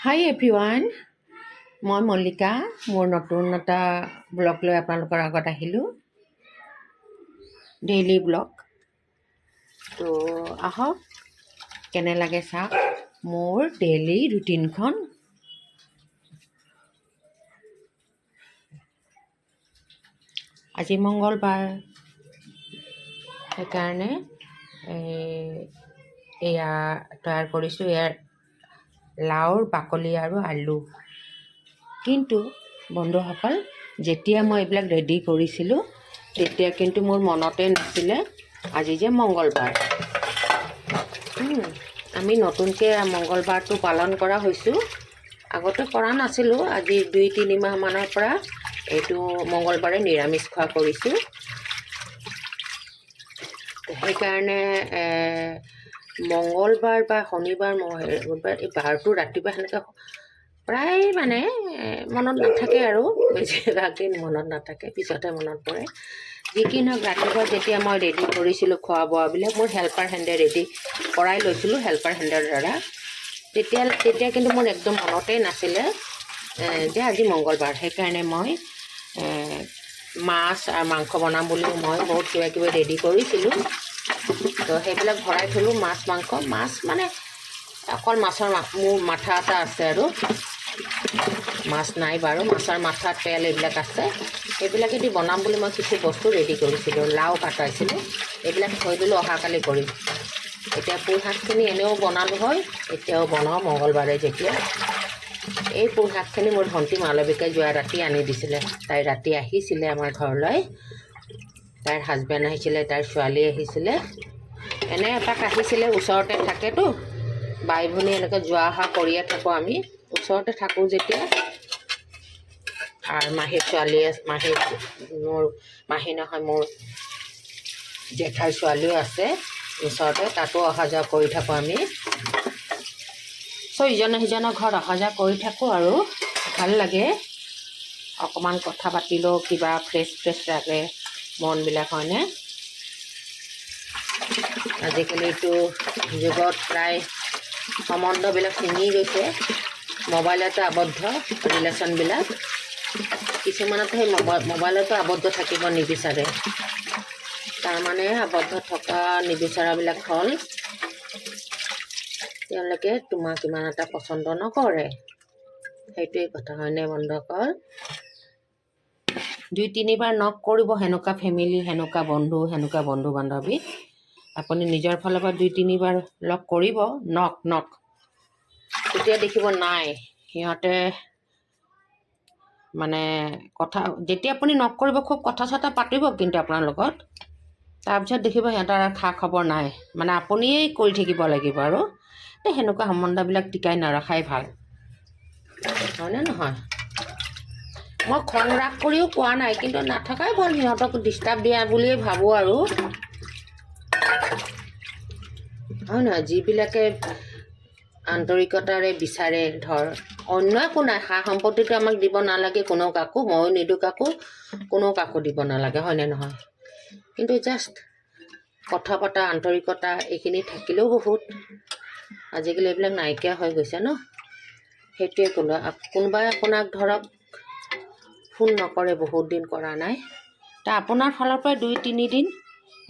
হাই everyone, মই মল্লিকা। মোৰ নতুন এটা ব্লগ লৈ আপোনালোকৰ আগত আহিলোঁ, ডেইলি ব্লগ। তো আহক, কেনে লাগে চাওক মোৰ ডেইলি ৰুটিনখন। আজি মঙ্গলবাৰ, সেইকাৰণে এয়া তৈয়াৰ কৰিছোঁ। ইয়াৰ লাওৰ বাকলি আৰু আলু। কিন্তু বন্ধুসকল, যেতিয়া মই এইবিলাক ৰেডি কৰিছিলোঁ তেতিয়া কিন্তু মোৰ মনতে নাছিলে আজি যে মঙ্গলবাৰ। আমি নতুনকৈ মঙ্গলবাৰটো পালন কৰা হৈছোঁ, আগতে কৰা নাছিলোঁ। আজি 2-3 মাহমানৰ পৰা এইটো মঙ্গলবাৰে নিৰামিষ খোৱা কৰিছোঁ। সেইকাৰণে মঙ্গলবাৰ বা শনিবাৰ এই বাৰটো ৰাতিপুৱা সেনেকৈ প্ৰায় মনত নাথাকে আৰু বেছিভাগেই মনত নাথাকে, পিছতহে মনত পৰে। যি কি নহওক, ৰাতিপুৱা যেতিয়া মই ৰেডি কৰিছিলোঁ খোৱা বোৱাবিলাক, মোৰ হেল্পাৰ হেণ্ডে ৰেডি কৰাই লৈছিলোঁ হেল্পাৰ হেণ্ডৰ দ্বাৰা। তেতিয়া কিন্তু মোৰ একদম মনতেই নাছিলে যে আজি মঙ্গলবাৰ। সেইকাৰণে মই মাছ আৰু মাংস বনাম বুলি মই বহুত কিবা কিবি ৰেডি কৰিছিলোঁ। তো সেইবিলাক ভৰাই থলোঁ, মাছ মাংস। মাছ অকল মাছৰ মোৰ মাথা এটা আছে, আৰু মাছ নাই বাৰু। মাছৰ মাথা, তেল এইবিলাক আছে। এইবিলাকেদি বনাম বুলি মই কিছু বস্তু ৰেডি কৰিছিলোঁ। লাও কাটাইছিলোঁ, এইবিলাক থৈ দিলোঁ, অহাকালি কৰিম। এতিয়া পুঁই শাকখিনি এনেও বনালোঁ হয়, এতিয়াও বনাওঁ মঙ্গলবাৰে যেতিয়া। এই পুঁই শাকখিনি মোৰ ভণ্টি মালবিকাই যোৱা ৰাতি আনি দিছিলে। তাই ৰাতি আহিছিলে আমাৰ ঘৰলৈ, তাইৰ হাজবেণ্ড আহিছিলে, তাইৰ ছোৱালী আহিছিলে। এনে এপাক আহিছিলে, ওচৰতে থাকেতো, বাই ভনী এনেকৈ যোৱা অহা কৰিয়ে থাকোঁ আমি, ওচৰতে থাকোঁ যেতিয়া। আৰু মাহীৰ ছোৱালী মোৰ মাহী নহয়, মোৰ জেঠাইৰ ছোৱালীও আছে ওচৰতে, তাতো অহা যোৱা কৰি থাকোঁ আমি। ইজনে সিজনৰ ঘৰত অহা যোৱা কৰি থাকোঁ, আৰু ভাল লাগে। অকণমান কথা পাতিলেও কিবা ফ্ৰেছ লাগে মনবিলাক, হয়নে? আজিকালিতো যুগত প্ৰায় সম্বন্ধবিলাক ছিঙি গৈছে, মোবাইলতে আবদ্ধ ৰিলেশ্যনবিলাক। কিছুমানতো সেই মোবাইলতো আবদ্ধ থাকিব নিবিচাৰে। তাৰমানে আবদ্ধ থকা নিবিচৰাবিলাক হ'ল তেওঁলোকে তোমাক ইমান এটা পচন্দ নকৰে। সেইটোৱেই কথা, হয়নে বন্ধুসকল? 2-3 বাৰ নক কৰিব, সেনেকুৱা ফেমিলি, সেনেকুৱা বন্ধু বান্ধৱী। আপুনি নিজৰ ফালৰ পৰা 2-3 বাৰ লগ কৰিব, নক। তেতিয়া দেখিব নাই, সিহঁতে কথা, যেতিয়া আপুনি নক কৰিব খুব কথা চথা পাতিব কিন্তু আপোনাৰ লগত। তাৰপিছত দেখিব সিহঁতৰ খা খবৰ নাই, আপুনিয়ে কৰি থাকিব লাগিব। আৰু সেনেকুৱা সম্বন্ধবিলাক টিকাই নৰখাই ভাল, হয়নে নহয়? মই খং ৰাগ কৰিও কোৱা নাই, কিন্তু নাথাকাই ভাল। সিহঁতক ডিষ্টাৰ্ব দিয়া বুলিয়েই ভাবোঁ, আৰু হয় নহয়? যিবিলাকে আন্তৰিকতাৰে বিচাৰে, অন্য একো নাই, সা সম্পত্তিটো আমাক দিব নালাগে কোনেও কাকো, ময়ো নিদিওঁ কাকো, কোনেও কাকো দিব নালাগে, হয়নে নহয়? কিন্তু জাষ্ট কথা পতা, আন্তৰিকতা এইখিনি থাকিলেও বহুত। আজিকালি এইবিলাক নাইকিয়া হৈ গৈছে ন। সেইটোৱে ক'লোঁ। কোনোবাই আপোনাক ফোন নকৰে, বহুত দিন কৰা নাই, আপোনাৰ ফালৰ পৰাই 2-3 দিন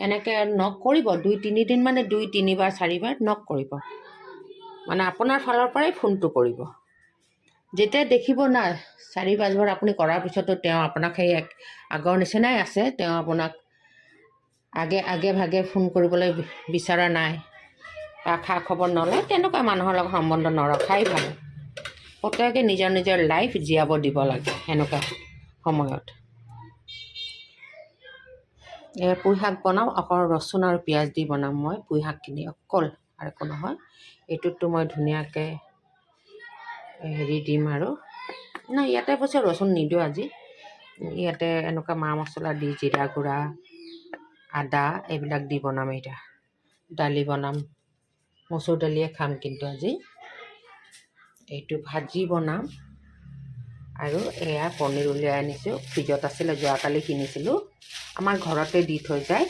এনেকৈ নক কৰিব। 2-3 দিন 2-3 বাৰ 4 বাৰ নক কৰিব, আপোনাৰ ফালৰ পৰাই ফোনটো কৰিব। যেতিয়া দেখিব না 4-5 বাৰ আপুনি কৰাৰ পিছতো তেওঁ আপোনাক সেই আগৰ নিচিনাই আছে, তেওঁ আপোনাক আগে ভাগে ফোন কৰিবলৈ বিচৰা নাই বা খা খবৰ নলয়, তেনেকুৱা মানুহৰ লগত সম্বন্ধ নৰখাই ভাল। প্ৰত্যেকে নিজৰ লাইফ জীয়াব দিব লাগে সেনেকুৱা সময়ত। পুঁই শাক বনাম, অকল ৰচুন আৰু পিঁয়াজ দি বনাম মই পুঁই শাকখিনি অকল, আৰু একো নহয়। এইটোততো মই ধুনীয়াকৈ দিম আৰু নাই, ইয়াতে অৱশ্যে ৰচুন নিদিওঁ আজি। ইয়াতে এনেকুৱা মা মছলা দি, জিৰা গুড়া, আদা এইবিলাক দি বনাম। এতিয়া দালি বনাম, মচুৰ দালিয়ে খাম কিন্তু আজি। এইটো ভাজি বনাম, আৰু এয়া পনীৰ উলিয়াই আনিছোঁ, ফ্ৰিজত আছিলে, যোৱাকালি কিনিছিলোঁ। আমাৰ ঘৰতে দি থৈ যায়।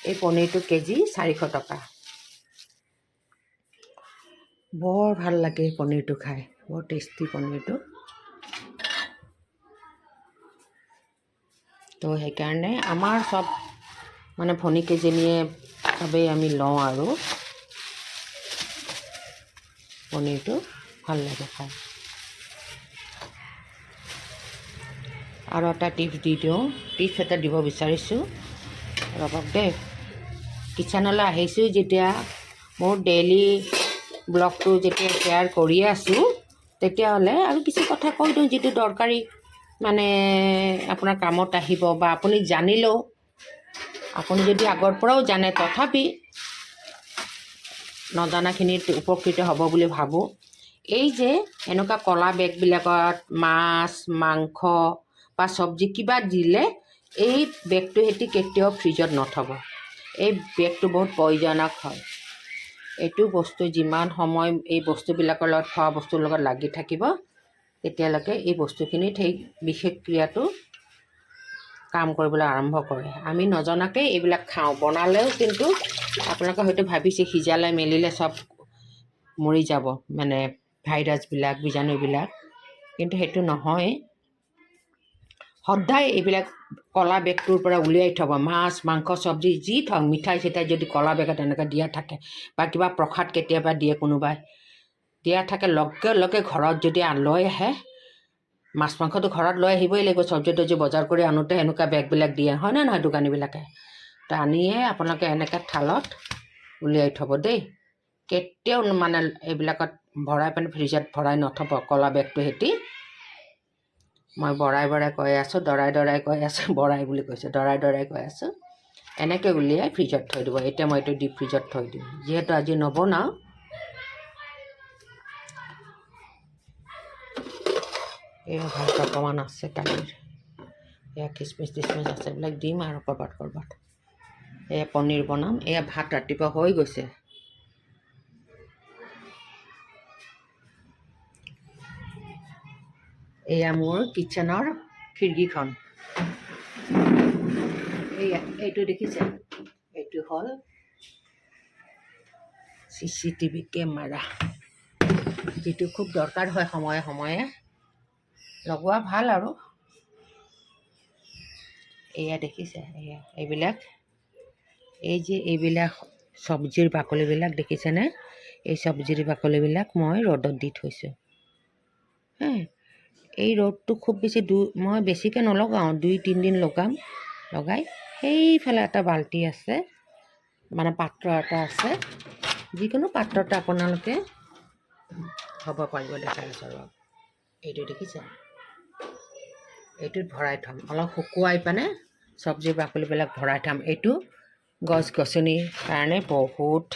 এই পনীৰটো কেজি 400 টকা। বৰ ভাল লাগে পনীৰটো খাই, বৰ টেষ্টি পনীৰটো। তো সেইকাৰণে আমাৰ চব মানে ভনীকেইজনীয়ে চবেই আমি লওঁ আৰু পনীৰটো ভাল লাগে খাই। আৰু এটা টিপছ দি দিওঁ, টিপছ এটা দিব বিচাৰিছোঁ, ৰ'বক দেই। কিচেনলৈ আহিছোঁ যেতিয়া, মোৰ ডেইলি ব্লগটো যেতিয়া শ্বেয়াৰ কৰি আছোঁ, তেতিয়াহ'লে আৰু কিছু কথা কৈ দিওঁ যিটো দৰকাৰী, মানে আপোনাৰ কামত আহিব, বা আপুনি জানিলেও, আপুনি যদি আগৰ পৰাও জানে তথাপি নজনাখিনিত উপকৃত হ'ব বুলি ভাবোঁ। এই যে এনেকুৱা ক'লা বেগবিলাকত মাছ মাংস বা চব্জি কিবা দিলে, এই বেগটো সৈতে কেতিয়াও ফ্ৰিজত নথ'ব। এই বেগটো বহুত প্ৰয়োজনক হয়। এইটো বস্তু যিমান সময় এই বস্তুবিলাকৰ লগত, খোৱা বস্তুৰ লগত লাগি থাকিব, তেতিয়ালৈকে এই বস্তুখিনিত সেই বিশেষ ক্ৰিয়াটো কাম কৰিবলৈ আৰম্ভ কৰে। আমি নজনাকৈ এইবিলাক খাওঁ, বনালেও কিন্তু আপোনালোকে হয়তো ভাবিছে সিজালে মেলিলে চব মৰি যাব, মানে ভাইৰাছবিলাক বীজাণুবিলাক, কিন্তু সেইটো নহয়। সদায় এইবিলাক ক'লা বেগটোৰ পৰা উলিয়াই থ'ব। মাছ মাংস চব্জি যি থওক, মিঠাই চিঠাই যদি ক'লা বেগত এনেকৈ দিয়া থাকে, বা কিবা প্ৰসাদ কেতিয়াবা দিয়ে কোনোবাই দিয়া থাকে, লগে লগে ঘৰত যদি লৈ আহে, মাছ মাংসটো ঘৰত লৈ আহিবই লাগিব, চব্জি তব্জি বজাৰ কৰি আনোতে এনেকুৱা বেগবিলাক দিয়ে, হয়নে নহয় দোকানীবিলাকে। তো আনিয়ে আপোনালোকে এনেকৈ থালত উলিয়াই থ'ব দেই। কেতিয়াও মানে এইবিলাকত ভৰাই পেলাই ফ্ৰিজত ভৰাই নথ'ব, ক'লা বেগটো সৈতে। মই বৰাই কৈ আছোঁ, দৰাই কৈ আছোঁ, বৰাই বুলি কৈছোঁ, দৰাই কৈ আছোঁ। এনেকৈ উলিয়াই ফ্ৰিজত থৈ দিব। এতিয়া মই এইটো ডিপ ফ্ৰিজত থৈ দিম, যিহেতু আজি নবনাওঁ। এয়া ভাত অকণমান আছে কালিৰ, এয়া খিচমিচ টিচমিচ আছে, এইবিলাক দিম আৰু ক'ৰবাত। এয়া পনীৰ বনাম। এয়া ভাত ৰাতিপুৱা হৈ গৈছে। এয়া মোৰ কিটচেনৰ খিৰিকীখন। এইটো দেখিছে, এইটো হ'ল CCTV কেমেৰা, যিটো খুব দৰকাৰ হয় সময়ে সময়ে লগোৱা ভাল আৰু। এয়া দেখিছে, এইবিলাক এইবিলাক চব্জিৰ বাকলিবিলাক দেখিছেনে? এই চব্জিৰ বাকলিবিলাক মই ৰ'দত দি থৈছোঁ। এই ৰ'দটো খুব বেছি মই বেছিকৈ নলগাওঁ, 2-3 দিন লগাই সেইফালে এটা বাল্টি আছে, মানে পাত্ৰ এটা আছে, যিকোনো পাত্ৰতে আপোনালোকে হ'ব পাৰিব। দেখাই আছোঁ ৰ'ব, এইটো দেখিছে, এইটোত ভৰাই থ'ম, অলপ শুকুৱাই পেনে চব্জিৰ বাকলিবিলাক ভৰাই থ'ম। এইটো গছ গছনিৰ কাৰণে বহুত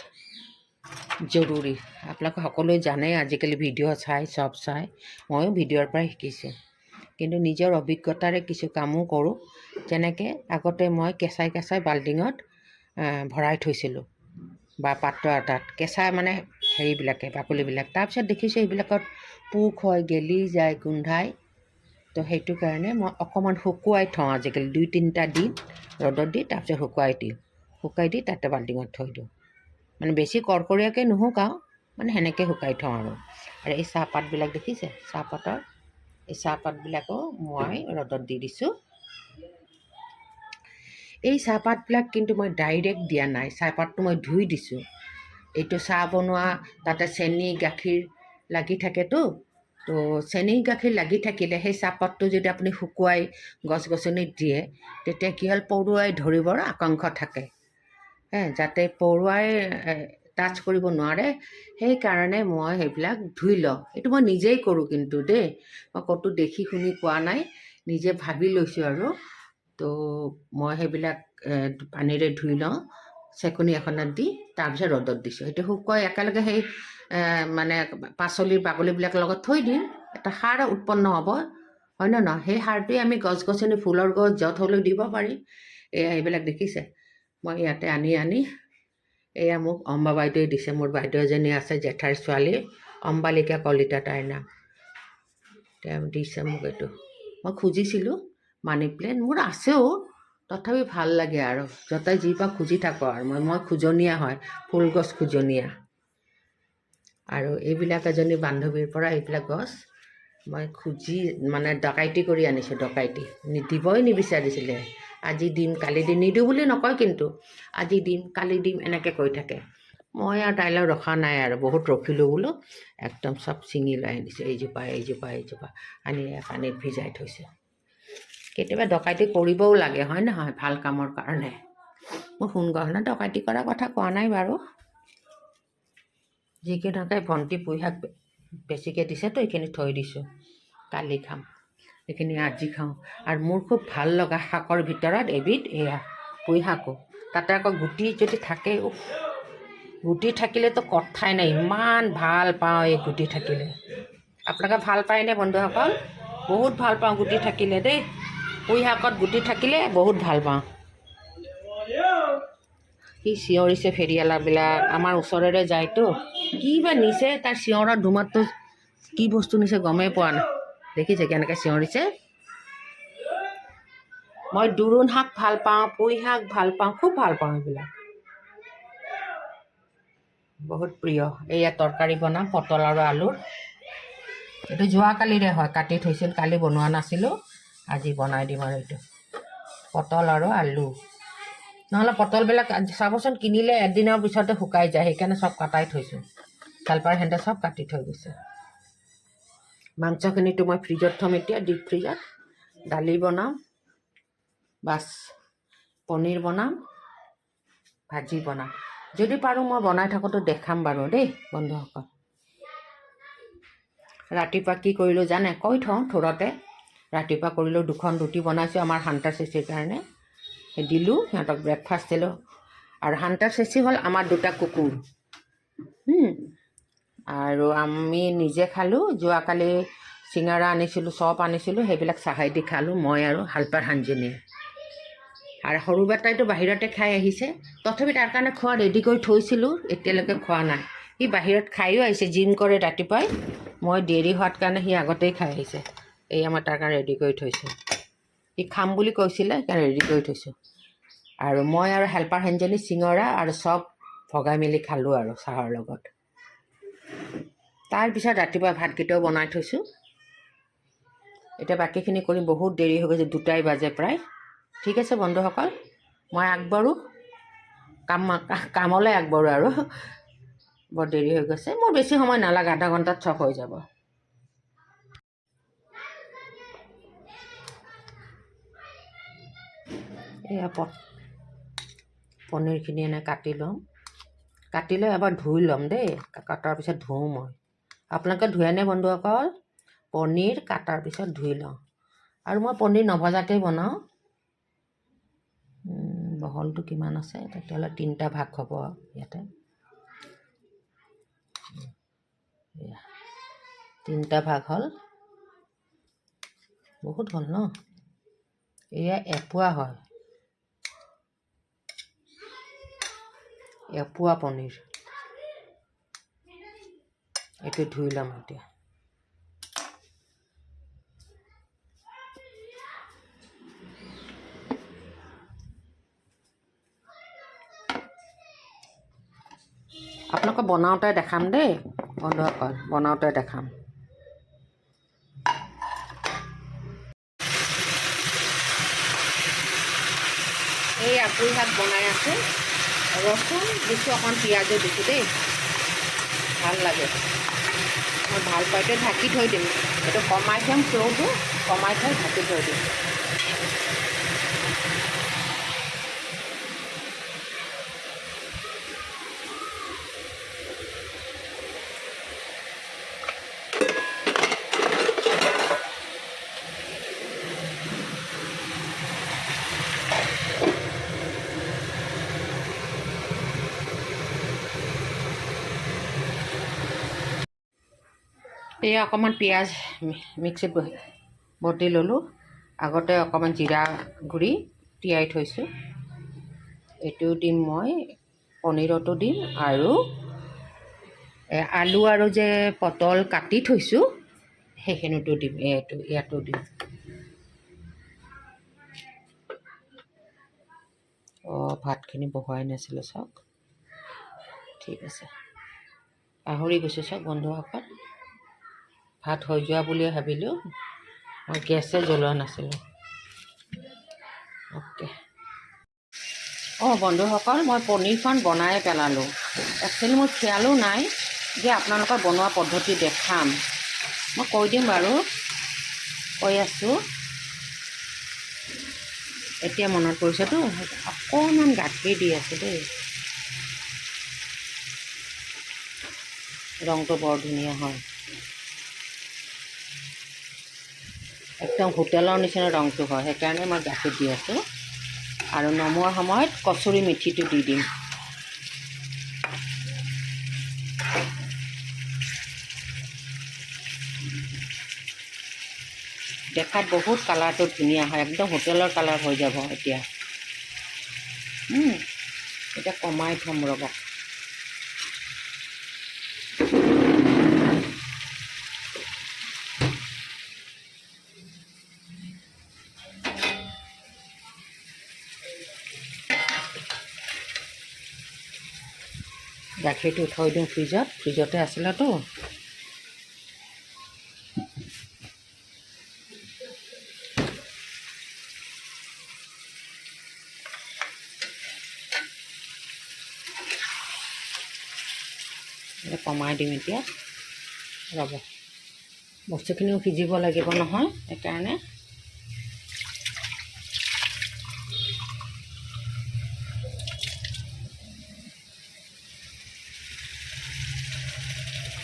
জৰুৰী। আপোনালোকে সকলোৱে জানে, আজিকালি ভিডিঅ' চব চাই, ময়ো ভিডিঅ'ৰ পৰাই শিকিছোঁ, কিন্তু নিজৰ অভিজ্ঞতাৰে কিছু কামো কৰোঁ। যেনেকৈ আগতে মই কেঁচাই বাল্টিঙত ভৰাই থৈছিলোঁ, বা পাত্ৰ এটাত কেঁচা মানে বাকলিবিলাক। তাৰপিছত দেখিছোঁ এইবিলাকত পোক হয়, গেলি যায়, গোন্ধাই। তো সেইটো কাৰণে মই অকণমান শুকুৱাই থওঁ, আজিকালি 2-3টা দিন ৰ'দত দি, তাৰপিছত শুকুৱাই দি তাতে বাল্টিঙত থৈ দিওঁ। মানে বেছি কৰকৰীয়াকৈ নুশুকাওঁ, মানে সেনেকৈ শুকাই থওঁ আৰু এই চাহপাতবিলাক দেখিছে, এই চাহপাতবিলাকো মই ৰ'দত দি দিছোঁ। এই চাহপাতবিলাক কিন্তু মই ডাইৰেক্ট দিয়া নাই, চাহপাতটো মই ধুই দিছোঁ। এইটো চাহ বনোৱা, তাতে চেনি গাখীৰ লাগি থাকেতো, তো চেনি গাখীৰ লাগি থাকিলে সেই চাহপাতটো যদি আপুনি শুকুৱাই গছ গছনিত দিয়ে, তেতিয়া কি হ'ল, পৰুৱাই ধৰিবৰ আকাংক্ষা থাকে, যাতে পৰুৱাই টাচ কৰিব নোৱাৰে। সেইকাৰণে মই সেইবিলাক ধুই লওঁ। এইটো মই নিজেই কৰোঁ কিন্তু দেই, মই ক'তো দেখি শুনি কোৱা নাই, নিজে ভাবি লৈছোঁ আৰু। তো মই সেইবিলাক পানীৰে ধুই লওঁ, চেকনি এখনত দি, তাৰপিছত ৰ'দত দিছোঁ। সেইটো শুকুৱাই একেলগে সেই মানে পাচলিৰ বাকলিবিলাকৰ লগত থৈ দিম, এটা সাৰ উৎপন্ন হ'ব, হয়নে নহয়? সেই সাৰটোৱে আমি গছ গছনি, ফুলৰ গছ য'ত হ'লেও দিব পাৰি। এইবিলাক দেখিছে, মই ইয়াতে আনি এয়া মোক অম্বা বাইদেৱে দিছে। মোৰ বাইদেউ এজনী আছে, জেঠাইৰ ছোৱালী, অম্বালিকা কলিতা তাইৰ নাম। তেওঁ দিছে মোক এইটো। মই খুজিছিলোঁ মানি প্লেণ্ট, মোৰ আছেও, তথাপি ভাল লাগে আৰু, য'তে যি পাওঁ খুজি থাকোঁ আৰু মই খুজনীয়া হয়, ফুল গছ খুজনীয়া। আৰু এইবিলাক এজনী বান্ধৱীৰ পৰা এইবিলাক গছ মই খুজি মানে ডকাইতি কৰি আনিছোঁ। ডকাইতি দিবই নিবিচাৰিছিলে। আজি দিম কালি দিম, নিদিওঁ বুলি নকয় কিন্তু আজি দিম কালি দিম এনেকৈ কৈ থাকে। মই আৰু তাইলৈ ৰখা নাই আৰু বহুত ৰখিলোঁ বোলো। একদম চব ছিঙি লৈ আনিছোঁ। এইজোপা আনি পানীত ভিজাই থৈছোঁ। কেতিয়াবা ডকাইতি কৰিবও লাগে হয় নহয়, ভাল কামৰ কাৰণে। মই সোণ গহনা ডকাইতি কৰাৰ কথা কোৱা নাই বাৰু। যিকেইটাকে ভণ্টি পুঁই শাক বেছিকৈ দিছেতো এইখিনি থৈ দিছোঁ, কালি খাম। এইখিনি আজি খাওঁ। আৰু মোৰ খুব ভাল লগা শাকৰ ভিতৰত এবিধ এয়া পুঁই শাকো। তাতে আকৌ গুটি যদি থাকে, গুটি থাকিলেতো কথাই নাই, ইমান ভাল পাওঁ এই গুটি থাকিলে। আপোনালোকে ভাল পায়নে বন্ধুসকল? বহুত ভাল পাওঁ গুটি থাকিলে দেই। পুঁই শাকত গুটি থাকিলে বহুত ভাল পাওঁ। সি চিঞৰিছে ফেৰিয়ালাবিলাক, আমাৰ ওচৰেৰে যায়তো। কি বা নিছে, তাৰ চিঞৰৰ ধুমাতটো কি বস্তু নিছে গমেই পোৱা নাই। দেখিছে কেনেকৈ চিঞৰিছে। মই দোৰোণ শাক ভাল পাওঁ, পুঁই শাক ভাল পাওঁ, খুব ভাল পাওঁ এইবিলাক, বহুত প্ৰিয়। এয়া তৰকাৰী বনাম পটল আৰু আলুৰ। এইটো যোৱাকালিৰে হয়, কাটি থৈছিল, কালি বনোৱা নাছিলোঁ, আজি বনাই দিম। আৰু এইটো পটল আৰু আলু। নহ'লে পটলবিলাক চাবচোন কিনিলে এদিনৰ পিছতে শুকাই যায়, সেইকাৰণে চব কাটাই থৈছোঁ। চালপাৰ সেন্তে চব কাটি থৈ গৈছে। মাংসখিনিতো মই ফ্ৰিজত থ'ম এতিয়া, ডিপ ফ্ৰিজত। দালি বনাম, বাছ পনীৰ বনাম, ভাজি বনাম। যদি পাৰোঁ মই বনাই থাকোঁতো দেখাম বাৰু দেই বন্ধুসকল। ৰাতিপুৱা কি কৰিলোঁ জানে, কৈ থওঁ থোৰতে। ৰাতিপুৱা কৰিলোঁ, 2খন ৰুটি বনাইছোঁ আমাৰ শান্তা চেচিৰ কাৰণে, দিলোঁ সিহঁতক, ব্ৰেকফাষ্ট দিলোঁ। আৰু শান্তা চেচি হ'ল আমাৰ 2টা কুকুৰ। আৰু আমি নিজে খালোঁ। যোৱাকালি চিঙৰা আনিছিলোঁ, চপ আনিছিলোঁ, সেইবিলাক চাহাই দি খালোঁ মই আৰু হালপাৰ হাঞ্জনীয়ে। আৰু সৰু বেটাইটো বাহিৰতে খাই আহিছে, তথাপি তাৰ কাৰণে খোৱা ৰেডি কৰি থৈছিলোঁ, এতিয়ালৈকে খোৱা নাই। সি বাহিৰত খায়ো আহিছে, জিম কৰে ৰাতিপুৱাই। মই দেৰি হোৱাত কাৰণে সি আগতেই খাই আহিছে। এয়া মই তাৰ কাৰণে ৰেডি কৰি থৈছোঁ। সি খাম বুলি কৈছিলে, সেইকাৰণে ৰেডি কৰি থৈছোঁ। আৰু মই আৰু হেল্পাৰ হেনজনী চিঙৰা আৰু চব ভগাই মেলি খালোঁ আৰু চাহৰ লগত। তাৰপিছত ৰাতিপুৱা ভাতকেইটাও বনাই থৈছোঁ। এতিয়া বাকীখিনি কৰি বহুত দেৰি হৈ গৈছে, 2টাই বাজে প্ৰায়। ঠিক আছে বন্ধুসকল, মই আগবাঢ়োঁ, কামলৈ আগবাঢ়োঁ আৰু। বৰ দেৰি হৈ গৈছে, মোৰ বেছি সময় নালাগে, আধা ঘণ্টাত চব হৈ যাব। এয়া পনীৰখিনি এনে কাটি ল'ম, কাটি লৈ এবাৰ ধুই ল'ম দেই, কটাৰ পিছত ধুওঁ মই। আপোনালোকে ধুৱেনে বন্ধুসকল? পনীৰ কাটাৰ পিছত ধুই লওঁ। আৰু মই পনীৰ নভজাকেই বনাওঁ। বহলটো কিমান আছে, তেতিয়াহ'লে 3টা ভাগ হ'ব ইয়াতে। 3টা ভাগ হ'ল, বহুত হ'ল ন? এয়া এপোৱা হয়, এপোৱা পনীৰ। এইটো ধুই ল'ম এতিয়া। আপোনালোকক বনাওঁতে দেখাম দেই বন্ধুসকল, বনাওঁতে দেখাম। এই পুঁই শাক বনাই আছোঁ, ৰচুন দিছোঁ, অকণ পিঁয়াজো দিছোঁ দেই, ভাল লাগে। মই ভাল পাইতে ঢাকি থৈ দিম, এইটো কমাই থ'ম, ফ্ল'টো কমাই থৈ ঢাকি থৈ দিম। এয়া অকণমান পিঁয়াজ মিক্সিত বটি ল'লোঁ। আগতে অকণমান জিৰা গুড়ি তিয়াই থৈছোঁ, এইটো দিম মই, পনীৰতো দিম। আৰু আলু আৰু যে পটল কাটি থৈছোঁ সেইখিনিতো দিম, ইয়াতো দিম। ভাতখিনি বহোৱাই নাছিলোঁ চাওক, ঠিক আছে। পাহৰি গৈছোঁ চব বন্ধুসকল। ভাত হৈ যোৱা বুলিয়ে ভাবিলোঁ, মই গেছে জ্বলোৱা নাছিলোঁ। অ'কে। বন্ধুসকল, মই পনীৰখন বনাই পেলালোঁ। একচুৱেলি মোৰ খেয়ালো নাই যে আপোনালোকৰ বনোৱা পদ্ধতি দেখাম। মই কৈ দিম বাৰু, কৈ আছোঁ। এতিয়া মনত পৰিছেতো, অকণমান গাখীৰ দি আছোঁ দেই। ৰংটো বৰ ধুনীয়া হয়, একদম হোটেলৰ নিচিনা ৰংটো হয়, সেইকাৰণে মই গাখীৰ দি আছোঁ। আৰু নমোৱাৰ সময়ত কচুৰি মেথিটো দি দিম। দেখাত বহুত কালাৰটো ধুনীয়া হয়, একদম হোটেলৰ কালাৰ হৈ যাব। এতিয়া কমাই থ'ম ৰ'ব। গাখীৰটো থৈ দিওঁ ফ্ৰিজতে আছিলেতো। কমাই দিম এতিয়া, ৰ'ব। বস্তুখিনিও সিজিব লাগিব নহয়, সেইকাৰণে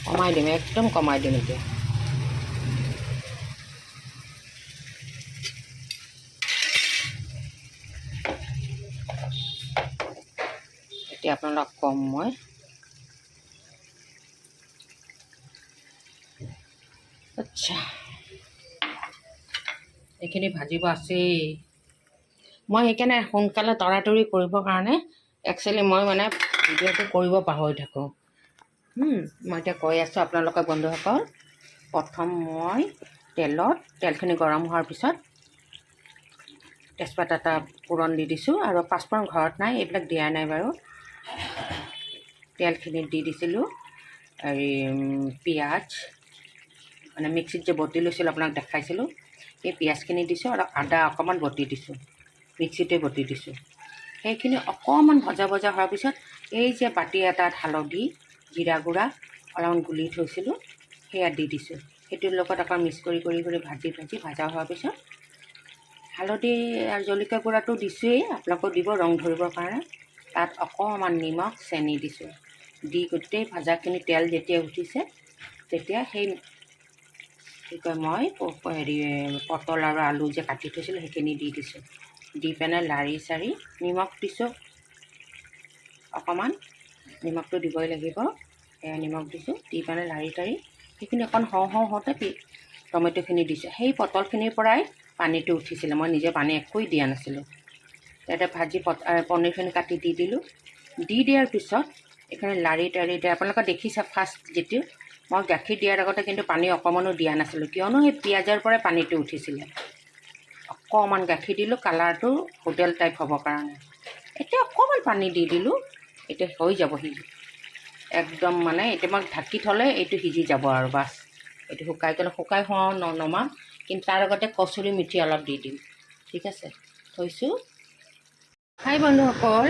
কমাই দিম, একদম কমাই দিম এতিয়া। এতিয়া আপোনালোকক কম মই। আচ্ছা, এইখিনি ভাজিব আছেই। মই সেইকাৰণে সোনকালে তৰাতৰি কৰিবৰ কাৰণে একচুৱেলি মই মানে ভিডিঅ'টো কৰিব পাহৰি থাকোঁ। মই এতিয়া কৈ আছোঁ আপোনালোকৰ বন্ধুসকল। প্ৰথম মই তেলখিনি গৰম হোৱাৰ পিছত তেজপাত এটা ফোৰণ দি দিছোঁ, আৰু পাঁচফোৰণ ঘৰত নাই, এইবিলাক দিয়া নাই বাৰু। তেলখিনিত দি দিছিলোঁ পিঁয়াজ, মানে মিক্সিত যে বটি লৈছিলোঁ আপোনাক দেখাইছিলোঁ, সেই পিঁয়াজখিনি দিছোঁ আৰু আদা অকণমান বটি দিছোঁ, মিক্সিতে বটি দিছোঁ। সেইখিনি অকণমান ভজা হোৱাৰ পিছত এই যে বাতি এটাত হালধি, জিৰা গুড়া অলপমান গুলি থৈছিলোঁ, সেয়া দি দিছোঁ। সেইটোৰ লগত আকৌ মিক্স কৰি ভাজা হোৱাৰ পিছত হালধি আৰু জলকীয়া গুড়াটো দিছোঁৱেই, আপোনালোকক দিব ৰং ধৰিবৰ কাৰণে। তাত অকণমান নিমখ, চেনি দিছোঁ। দি গোটেই ভাজাখিনি তেল যেতিয়া উঠিছে, তেতিয়া মই পটল আৰু আলু যে কাটি থৈছিলোঁ সেইখিনি দি দিছোঁ। দি পেলাই লাৰি চাৰি নিমখ দিছোঁ অকণমান, নিমখটো দিবই লাগিব, সেয়া নিমখ দিছোঁ। দি পেলাই লাৰি তাৰি সেইখিনি অকণ হওঁতে টমেটোখিনি দিছোঁ। সেই পটলখিনিৰ পৰাই পানীটো উঠিছিলে, মই নিজে পানী একোৱেই দিয়া নাছিলোঁ। তাতে পনীৰখিনি কাটি দি দিলোঁ। দি দিয়াৰ পিছত এইখিনি লাৰি তাৰি আপোনালোকে দেখিছে ফাৰ্ষ্ট যেতিয়া মই গাখীৰ দিয়াৰ আগতে কিন্তু পানী অকণমানো দিয়া নাছিলোঁ, কিয়নো সেই পিঁয়াজৰ পৰাই পানীটো উঠিছিলে। অকণমান গাখীৰ দিলোঁ কালাৰটো হোটেল টাইপ হ'বৰ কাৰণে। এতিয়া অকণমান পানী দি দিলোঁ, এতিয়া হৈ যাব সিজি একদম। মানে এতিয়া মই ঢাকি থ'লে এইটো সিজি যাব আৰু বাছ। এইটো শুকাই নমাম, কিন্তু তাৰ আগতে কচুৰি মেথি অলপ দি দিম। ঠিক আছে, থৈছোঁ। হাই বন্ধুসকল,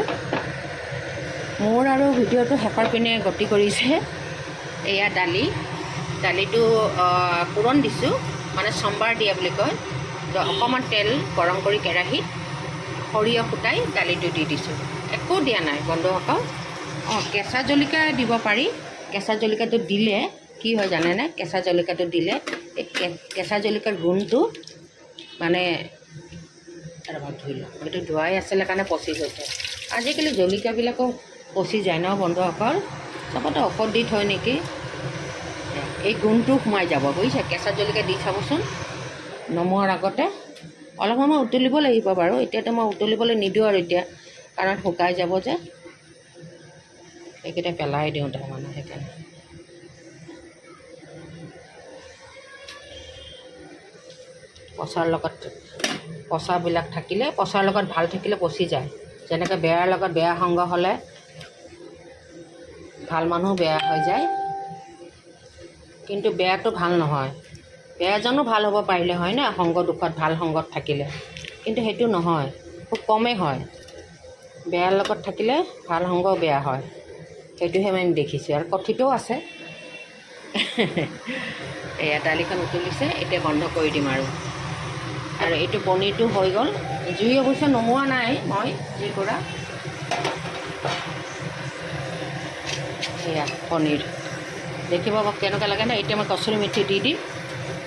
মোৰ আৰু ভিডিঅ'টো শেষৰ পিনে গতি কৰিছে। এয়া দালিটো ফোৰণ দিছোঁ, মানে চম্বাৰ দিয়া বুলি কয়। অকণমান তেল গৰম কৰি কেৰাহীত সৰিয়হ ফুটাই দালিটো দি দিছোঁ, একো দিয়া নাই বন্ধুসকল। কেঁচা জলকীয়া দিব পাৰি। কেঁচা জলকীয়াটো দিলে কি হয় জানেনে? কেঁচা জলকীয়াটো দিলে এই কেঁচা জলকীয়াৰ গোন্ধটো মানে ধুই লওঁ, এইটো ধোৱাই আছিলে কাৰণে পচি গৈছে। আজিকালি জলকীয়াবিলাকো পচি যায় ন বন্ধুসকল, চবতে ঔষধ দি থয় নেকি। এই গোন্ধটো সোমাই যাব বুজিছে। কেঁচা জলকীয়া দি চাবচোন নমোৱাৰ আগতে। অলপ সময় উতলিব লাগিব বাৰু, এতিয়াতো মই উতলিবলৈ নিদিওঁ আৰু এতিয়া, কাৰণ শুকাই যাব যে। এইকেইটা পেলাই দিওঁ তাৰমানে, সেইকাৰণে পচাবিলাক থাকিলে, পচাৰ লগত ভাল থাকিলে পচি যায়। যেনেকৈ বেয়াৰ লগত বেয়া সংগ হ'লে ভাল মানুহ বেয়া হৈ যায়, কিন্তু বেয়াটো ভাল নহয়। বেয়াজনো ভাল হ'ব পাৰিলে হয় না, সংগ দুখত ভাল সংগত থাকিলে, কিন্তু সেইটো নহয়, খুব কমেই হয়। বেয়াৰ লগত থাকিলে ভাল সংগ বেয়া হয়, সেইটোহে আমি দেখিছোঁ। আৰু কথিতও আছে। এয়া দালিখন উতলিছে, এতিয়া বন্ধ কৰি দিম আৰু এইটো পনীৰটো হৈ গ'ল। জুই অৱশ্যে নোমোৱা নাই মই জুই কৰা। এয়া পনীৰ দেখিব কেনেকুৱা লাগে ন। এতিয়া মই কচুৰি মেথি দি দিম।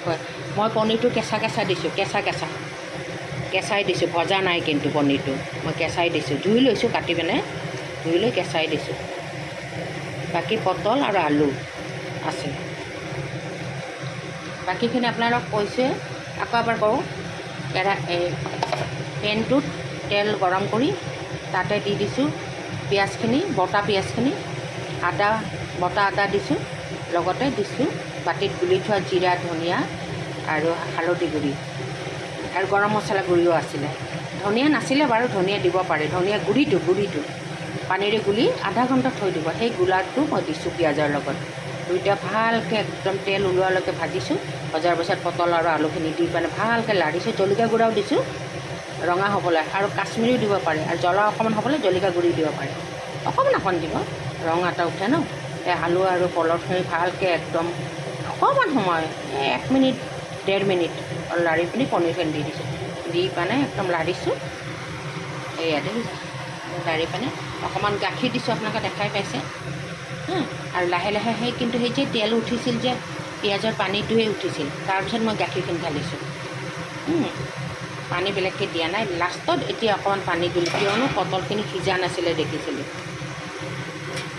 হয়, মই পনীৰটো কেঁচা দিছোঁ, কেঁচাই দিছোঁ, ভজা নাই কিন্তু পনীৰটো মই কেঁচাই দিছোঁ। ধুই লৈছোঁ, কাটি পিনে ধুই লৈ কেঁচাই দিছোঁ। বাকী পটল আৰু আলু আছে। বাকীখিনি আপোনালোক কৈছে, আকৌ এবাৰ কৰোঁ। পেনটোত তেল গৰম কৰি তাতে দি দিছোঁ পিঁয়াজখিনি, বটা পিঁয়াজখিনি, বটা আদা দিছোঁ, লগতে দিছোঁ বাতিত গুলি থোৱা জিৰা, ধনিয়া আৰু হালধি গুড়ি আৰু গৰম মছলা গুড়িও আছিলে। ধনিয়া নাছিলে বাৰু, ধনিয়া দিব পাৰে। ধনিয়া গুড়িটো পানীৰে গুলি আধা ঘণ্টা থৈ দিব। সেই গোলাটো মই দিছোঁ পিঁয়াজৰ লগত। দুইটা ভালকৈ একদম তেল ওলোৱালৈকে ভাজিছোঁ। ভজাৰ পিছত পটল আৰু আলুখিনি দি পেলাই ভালকৈ লাৰিছোঁ। জলকীয়া গুড়াও দিছোঁ ৰঙা হ'বলৈ, আৰু কাশ্মীৰিও দিব পাৰে, আৰু জ্বলা অকণমান হ'বলৈ জলকীয়া গুড়ি দিব পাৰে। অকণ দিব, ৰং এটা উঠে ন। এই আলু আৰু পলটখিনি ভালকৈ একদম অকণমান সময়, 1 মিনিট 1.5 মিনিট লাৰি পিনি পনীৰখিনি দি দিছোঁ। দি পেলাই একদম লাৰিছোঁ। এয়া দেখিছে, লাৰি পিনে অকণমান গাখীৰ দিছোঁ, আপোনালোকে দেখাই পাইছে। আৰু লাহে লাহে কিন্তু সেই যে তেল উঠিছিল যে, পিঁয়াজৰ পানীটোৱে উঠিছিল, তাৰপিছত মই গাখীৰখিনি ঢালিছোঁ। পানী বেলেগকৈ দিয়া নাই। লাষ্টত এতিয়া অকণমান পানী দিলোঁ, কিয়নো পটলখিনি সিজা নাছিলে দেখিছিলোঁ,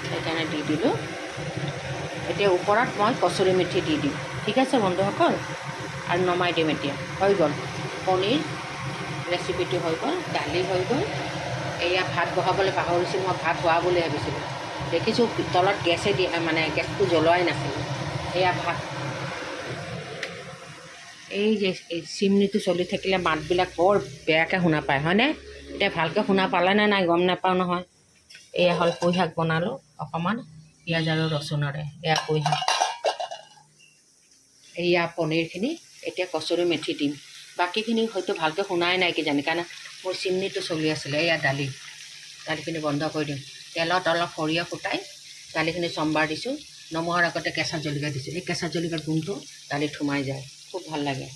সেইকাৰণে দি দিলোঁ। এতিয়া ওপৰত মই কচুৰি মেথি দি দিম। ঠিক আছে বন্ধুসকল, আৰু নমাই দিম। এতিয়া হৈ গ'ল পনীৰ ৰেচিপিটো, হৈ গ'ল। দালি হৈ গ'ল। এয়া ভাত বহাবলৈ পাহৰিছোঁ। মই ভাত হোৱা বুলি ভাবিছিলোঁ, দেখিছোঁ তলত গেছে মানে গেছটো জ্বলোৱাই নাছিলোঁ। এয়া ভাত। এই যে চিমনিটো চলি থাকিলে মাতবিলাক বৰ বেয়াকৈ শুনা পায়, হয়নে? এতিয়া ভালকৈ শুনা পালেনে নাই গম নাপাওঁ নহয়। এয়া হ'ল পুঁই শাক বনালোঁ অকণমান পিঁয়াজ আৰু ৰচুনৰে। এয়া পুঁই শাক, এয়া পনীৰখিনি। এতিয়া কচুৰি মেথি দিম। বাকীখিনি হয়তো ভালকৈ শুনাই নাই কিজানি, কাৰণ মোৰ চিমনিটো চলি আছিলে। এয়া দালিখিনি বন্ধ কৰি দিম। তেলত অলপ সৰিয়হ ফুটাই দালিখিনি চম্বাৰ দিছোঁ। নমোৱাৰ আগতে কেঁচা জলকীয়া দিছোঁ। এই কেঁচা জলকীয়াৰ গোন্ধটো দালিত সোমাই যায়, খুব ভাল লাগে।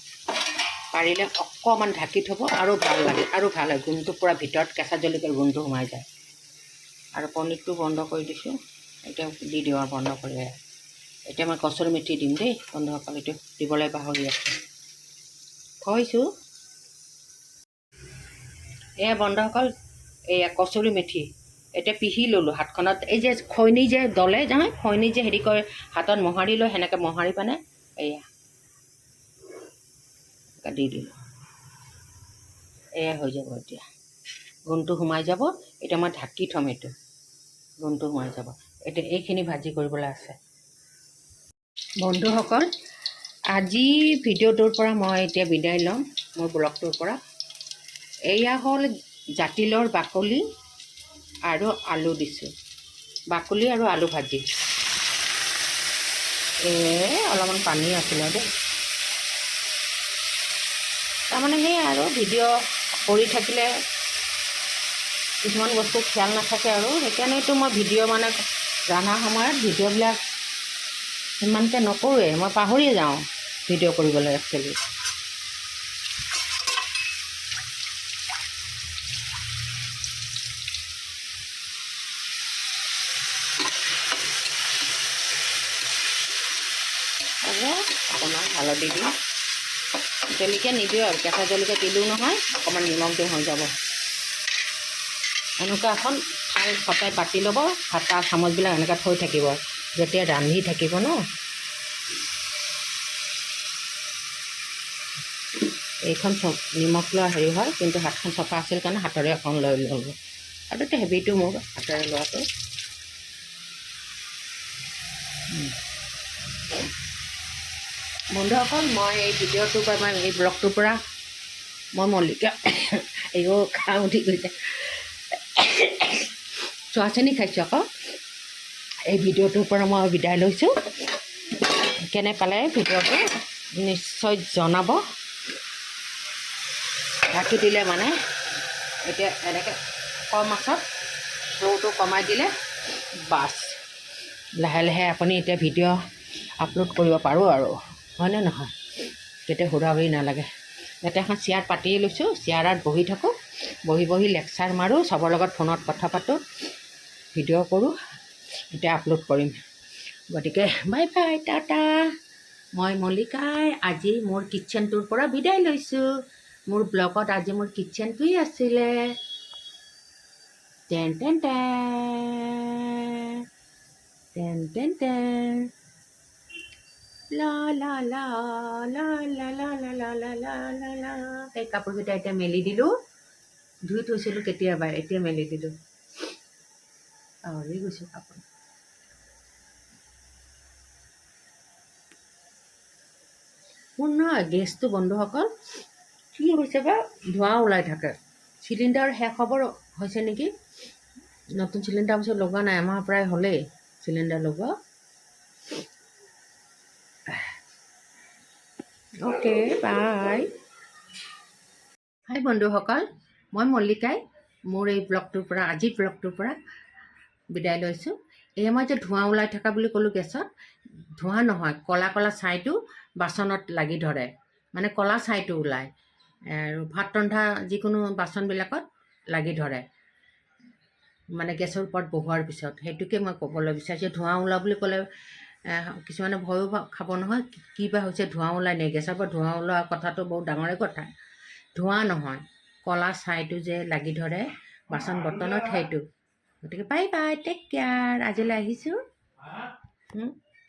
পাৰিলে অকণমান ঢাকি থ'ব, আৰু ভাল লাগে, আৰু ভাল হয়। গোন্ধটো পূৰা ভিতৰত কেঁচা জলকীয়াৰ গোন্ধটো সোমাই যায়। আৰু পনীৰটো বন্ধ কৰি দিছোঁ। এতিয়া দি দিওঁ আৰু বন্ধ কৰি। এতিয়া মই কচুৰি মেথি দিম দেই বন্ধুসকল, এইটো দিবলৈ পাহৰি আছোঁ, থৈছোঁ। এয়া বন্ধুসকল, এয়া কচুৰি মেথি এতিয়া পিহি ল'লোঁ হাতখনত। এই যে খৈনী যে দলে নহয়, খৈনী যে হেৰি কৰে হাতত মোহাৰি লৈ, সেনেকৈ মোহাৰি পানে এয়া দি দিলোঁ। এয়া হৈ যাব। এতিয়া গোন্ধটো সোমাই যাব। এতিয়া মই ঢাকি থ'ম, এইটো গোন্ধটো সোমাই যাব। এতিয়া এইখিনি ভাজি কৰিবলৈ আছে। বন্ধুসকল, আজি ভিডিঅ'টোৰ পৰা মই এতিয়া বিদায় ল'ম, মোৰ ব্লগটোৰ পৰা। এয়া হ'ল জাতিলৰ বাকলি আৰু আলু দিছোঁ, বাকলি আৰু আলু ভাজি। অলপমান পানী আছিলে দেই। তাৰমানে সেই আৰু ভিডিঅ' কৰি থাকিলে কিছুমান বস্তু খেয়াল নাথাকে, আৰু সেইকাৰণেতো মই ভিডিঅ' মানে ৰন্ধাৰ সময়ত ভিডিঅ'বিলাক ইমানকৈ নকৰোঁৱে, মই পাহৰিয়ে যাওঁ ভিডিঅ' কৰিবলৈ একচুৱেলি। অকণমান হালধি দিম, জলকীয়া নিদিওঁ আৰু, কেঁচা জলকীয়া দিলোঁ নহয়, অকণমান নিমখ দিম, হৈ যাব। এনেকুৱা এখন ঠাই সদায় পাতি ল'ব, হাতা চামুচবিলাক এনেকৈ থৈ থাকিব, যেতিয়া ৰান্ধি থাকিব ন। এইখন নিমখ লোৱা হেৰি হয়, কিন্তু হাতখন চফা আছিল কাৰণে হাতেৰে এখন লৈ ল'লোঁ। আৰু তেতিয়া হেবিটো মোৰ হাতেৰে লোৱাটো। বন্ধুসকল, মই এই ভিডিঅ'টোৰ পৰা, মই এই ব্লগটোৰ পৰা মই মল্লিকা খাওঁ উঠি গৈছে, চোৱা চেনি খাইছোঁ আকৌ। এই ভিডিঅ'টোৰ পৰা মই বিদায় লৈছোঁ। কেনে পালে ভিডিঅ'টো নিশ্চয় জনাব। ঢাকি দিলে মানে এতিয়া এনেকৈ কম আঁচত ফ্লেমটো কমাই দিলে বাছ লাহে লাহে আপুনি এতিয়া ভিডিঅ' আপলোড কৰিব পাৰোঁ আৰু হয়নে নহয়? কেতিয়া সুৰাবৰি নালাগে। ইয়াতে এখন চেয়াৰ পাতি লৈছোঁ, চেয়াৰত বহি থাকোঁ, বহি বহি লেকচাৰ মাৰোঁ, চবৰ লগত ফোনত কথা পাতোঁ, ভিডিঅ' কৰোঁ, এতিয়া আপলোড কৰিম। গতিকে বাই বাই, টাটা। মই মল্লিকাই আজি মোৰ কিটচেনটোৰ পৰা বিদায় লৈছোঁ। মোৰ ব্লগত আজি মোৰ কিটচেনটোৱেই আছিলে। Ten ten ten ten ten ten লা লা লা লা লা লা লা লা লা লা লা লা। এই কাপোৰকেইটা এতিয়া মেলি দিলোঁ, ধুই থৈছিলোঁ কেতিয়াবা, এতিয়া মেলি দিলোঁ, পাহৰি গৈছোঁ কাপোৰ। মোৰ নহয় গেছটো বন্ধুসকল কি হৈছে বা ধোঁৱা ওলাই থাকে। চিলিণ্ডাৰ শেষ হ'বৰ হৈছে নেকি? নতুন চিলিণ্ডাৰ পিছত লগোৱা নাই, এমাহ প্ৰায় হ'লেই চিলিণ্ডাৰ লগোৱা। Okay bye. হাই বন্ধুসকল, মই মল্লিকাই মোৰ এই ব্লগটোৰ পৰা আজিৰ ব্লগটোৰ পৰা বিদায় লৈছোঁ। এয়া মই যে ধোঁৱা ওলাই থকা বুলি ক'লোঁ গেছত, ধোঁৱা নহয়, ক'লা ক'লা ছাইটো বাচনত লাগি ধৰে, মানে ক'লা ছাইটো ওলায় আৰু ভাত ৰন্ধা যিকোনো বাচনবিলাকত লাগি ধৰে, মানে গেছৰ ওপৰত বহোৱাৰ পিছত। সেইটোকে মই ক'বলৈ বিচাৰিছোঁ। ধোঁৱা ওলোৱা বুলি ক'লে কিছুমানে ভয়ো খাব নহয়, কি বা হৈছে ধোঁৱা ওলাই নে, গেছৰ পৰা ধোঁৱা ওলোৱা কথাটো বহুত ডাঙৰে কথা। ধোঁৱা নহয়, ক'লা ছাইটো যে লাগি ধৰে বাচন বৰ্তনত, সেইটো। গতিকে বাই বাই, টেক কেয়াৰ, আজিলৈ আহিছোঁ।